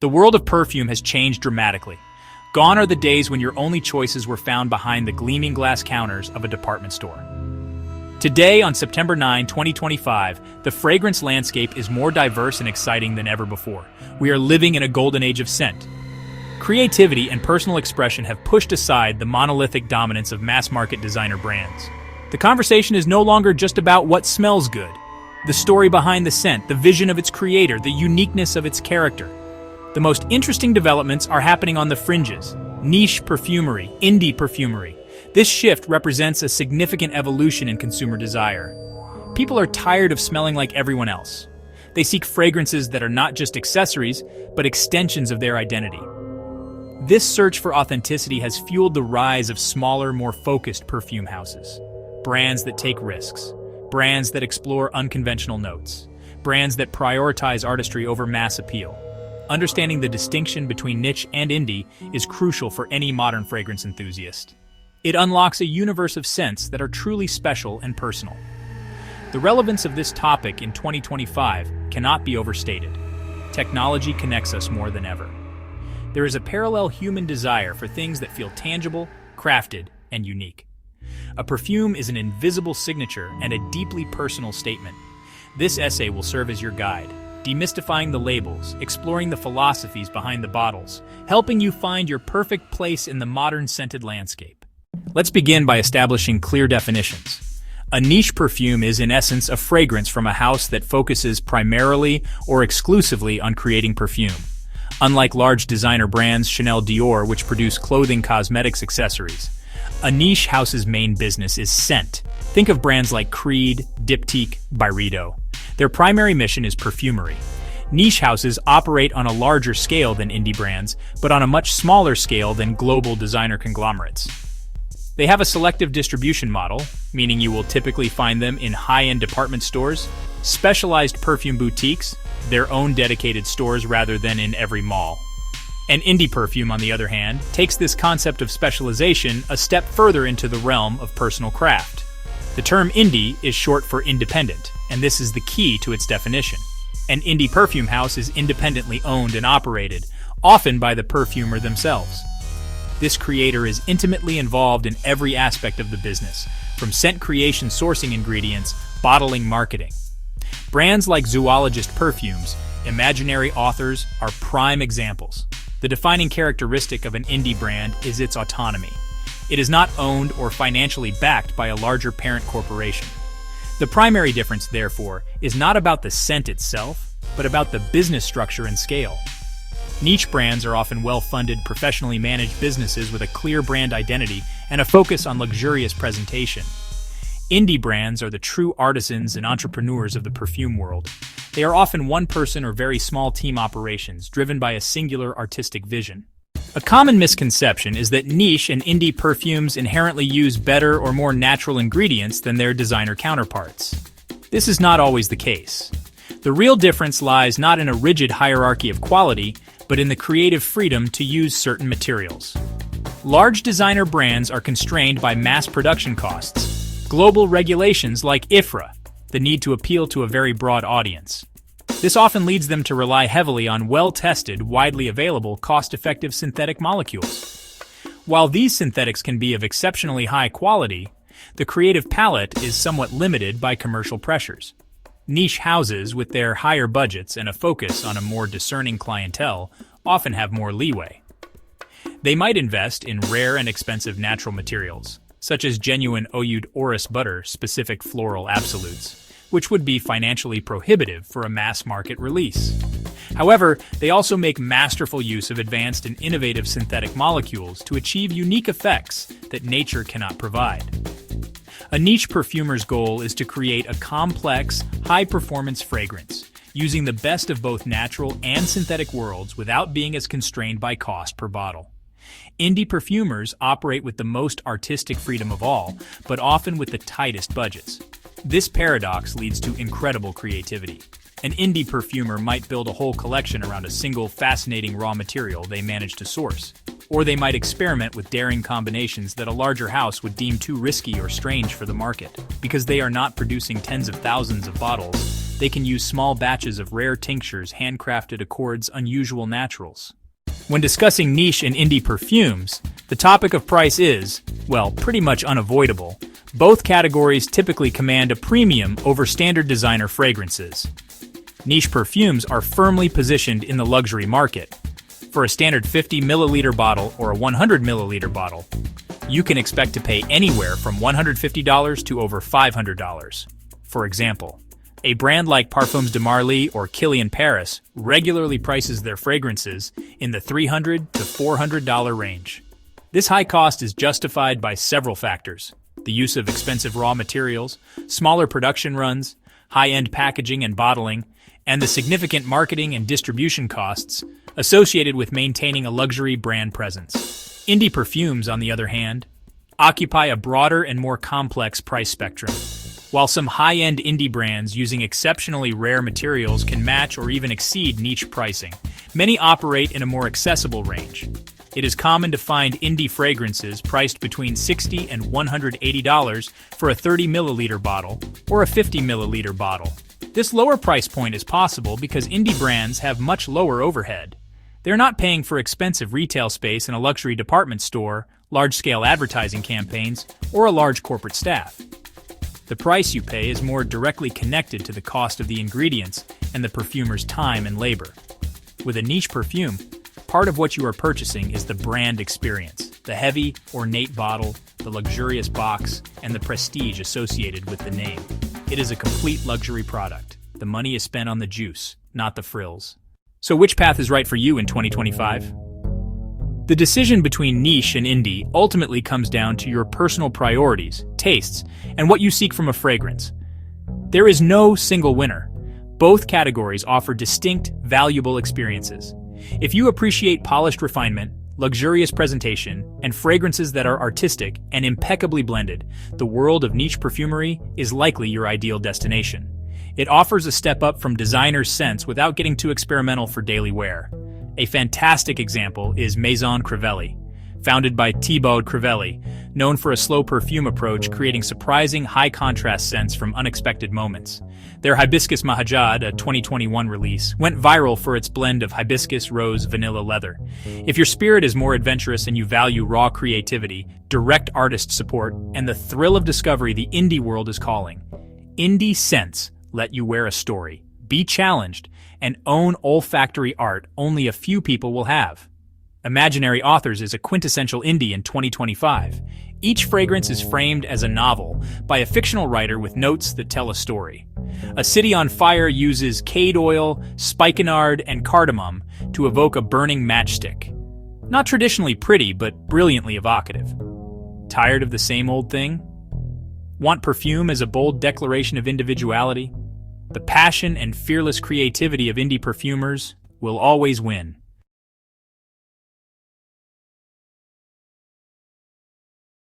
The world of perfume has changed dramatically. Gone are the days when your only choices were found behind the gleaming glass counters of a department store. Today, on September 9, 2025, the fragrance landscape is more diverse and exciting than ever before. We are living in a golden age of scent. Creativity and personal expression have pushed aside the monolithic dominance of mass-market designer brands. The conversation is no longer just about what smells good. The story behind the scent, the vision of its creator, the uniqueness of its character. The most interesting developments are happening on the fringes. Niche perfumery, indie perfumery. This shift represents a significant evolution in consumer desire. People are tired of smelling like everyone else. They seek fragrances that are not just accessories, but extensions of their identity. This search for authenticity has fueled the rise of smaller, more focused perfume houses. Brands that take risks. Brands that explore unconventional notes. Brands that prioritize artistry over mass appeal. Understanding the distinction between niche and indie is crucial for any modern fragrance enthusiast. It unlocks a universe of scents that are truly special and personal. The relevance of this topic in 2025 cannot be overstated. Technology connects us more than ever. There is a parallel human desire for things that feel tangible, crafted, and unique. A perfume is an invisible signature and a deeply personal statement. This essay will serve as your guide, demystifying the labels, exploring the philosophies behind the bottles, helping you find your perfect place in the modern scented landscape. Let's begin by establishing clear definitions. A niche perfume is, in essence, a fragrance from a house that focuses primarily or exclusively on creating perfume. Unlike large designer brands, Chanel, Dior, which produce clothing, cosmetics, accessories, a niche house's main business is scent. Think of brands like Creed, Diptyque, Byredo. Their primary mission is perfumery. Niche houses operate on a larger scale than indie brands, but on a much smaller scale than global designer conglomerates. They have a selective distribution model, meaning you will typically find them in high-end department stores, specialized perfume boutiques, their own dedicated stores rather than in every mall. An indie perfume, on the other hand, takes this concept of specialization a step further into the realm of personal craft. The term indie is short for independent, and this is the key to its definition. An indie perfume house is independently owned and operated, often by the perfumer themselves. This creator is intimately involved in every aspect of the business, from scent creation, sourcing ingredients, bottling, marketing. Brands like Zoologist Perfumes, Imaginary Authors are prime examples. The defining characteristic of an indie brand is its autonomy. It is not owned or financially backed by a larger parent corporation. The primary difference, therefore, is not about the scent itself, but about the business structure and scale. Niche brands are often well-funded, professionally managed businesses with a clear brand identity and a focus on luxurious presentation. Indie brands are the true artisans and entrepreneurs of the perfume world. They are often one-person or very small team operations driven by a singular artistic vision. A common misconception is that niche and indie perfumes inherently use better or more natural ingredients than their designer counterparts. This is not always the case. The real difference lies not in a rigid hierarchy of quality, but in the creative freedom to use certain materials. Large designer brands are constrained by mass production costs, global regulations like IFRA, the need to appeal to a very broad audience. This often leads them to rely heavily on well-tested, widely available, cost-effective synthetic molecules. While these synthetics can be of exceptionally high quality, the creative palette is somewhat limited by commercial pressures. Niche houses, with their higher budgets and a focus on a more discerning clientele, often have more leeway. They might invest in rare and expensive natural materials, such as genuine Oud Orris butter-specific floral absolutes, which would be financially prohibitive for a mass-market release. However, they also make masterful use of advanced and innovative synthetic molecules to achieve unique effects that nature cannot provide. A niche perfumer's goal is to create a complex, high-performance fragrance, using the best of both natural and synthetic worlds without being as constrained by cost per bottle. Indie perfumers operate with the most artistic freedom of all, but often with the tightest budgets. This paradox leads to incredible creativity. An indie perfumer might build a whole collection around a single fascinating raw material they manage to source. Or they might experiment with daring combinations that a larger house would deem too risky or strange for the market. Because they are not producing tens of thousands of bottles, they can use small batches of rare tinctures handcrafted accords unusual naturals. When discussing niche and indie perfumes, the topic of price is, well, pretty much unavoidable. Both categories typically command a premium over standard designer fragrances. Niche perfumes are firmly positioned in the luxury market. For a standard 50 milliliter bottle or a 100 milliliter bottle, you can expect to pay anywhere from $150 to over $500. For example, a brand like Parfums de Marly or Kilian Paris regularly prices their fragrances in the $300 to $400 range. This high cost is justified by several factors: the use of expensive raw materials, smaller production runs, high-end packaging and bottling, and the significant marketing and distribution costs associated with maintaining a luxury brand presence. Indie perfumes, on the other hand, occupy a broader and more complex price spectrum. While some high-end indie brands using exceptionally rare materials can match or even exceed niche pricing, many operate in a more accessible range. It is common to find indie fragrances priced between $60 and $180 for a 30 milliliter bottle or a 50 milliliter bottle. This lower price point is possible because indie brands have much lower overhead. They're not paying for expensive retail space in a luxury department store, large-scale advertising campaigns, or a large corporate staff. The price you pay is more directly connected to the cost of the ingredients and the perfumer's time and labor. With a niche perfume, part of what you are purchasing is the brand experience, the heavy, ornate bottle, the luxurious box, and the prestige associated with the name. It is a complete luxury product. The money is spent on the juice, not the frills. So which path is right for you in 2025? The decision between niche and indie ultimately comes down to your personal priorities, tastes, and what you seek from a fragrance. There is no single winner. Both categories offer distinct, valuable experiences. If you appreciate polished refinement, luxurious presentation, and fragrances that are artistic and impeccably blended, the world of niche perfumery is likely your ideal destination. It offers a step up from designer's scents without getting too experimental for daily wear. A fantastic example is Maison Crivelli, founded by Thibaut Crivelli, known for a slow perfume approach creating surprising high-contrast scents from unexpected moments. Their Hibiscus Mahajad, a 2021 release, went viral for its blend of hibiscus, rose, vanilla, leather. If your spirit is more adventurous and you value raw creativity, direct artist support, and the thrill of discovery the indie world is calling, indie scents let you wear a story, be challenged, and own olfactory art only a few people will have. Imaginary Authors is a quintessential indie in 2025. Each fragrance is framed as a novel by a fictional writer with notes that tell a story. A City on Fire uses cade oil, spikenard, and cardamom to evoke a burning matchstick. Not traditionally pretty, but brilliantly evocative. Tired of the same old thing? Want perfume as a bold declaration of individuality? The passion and fearless creativity of indie perfumers will always win.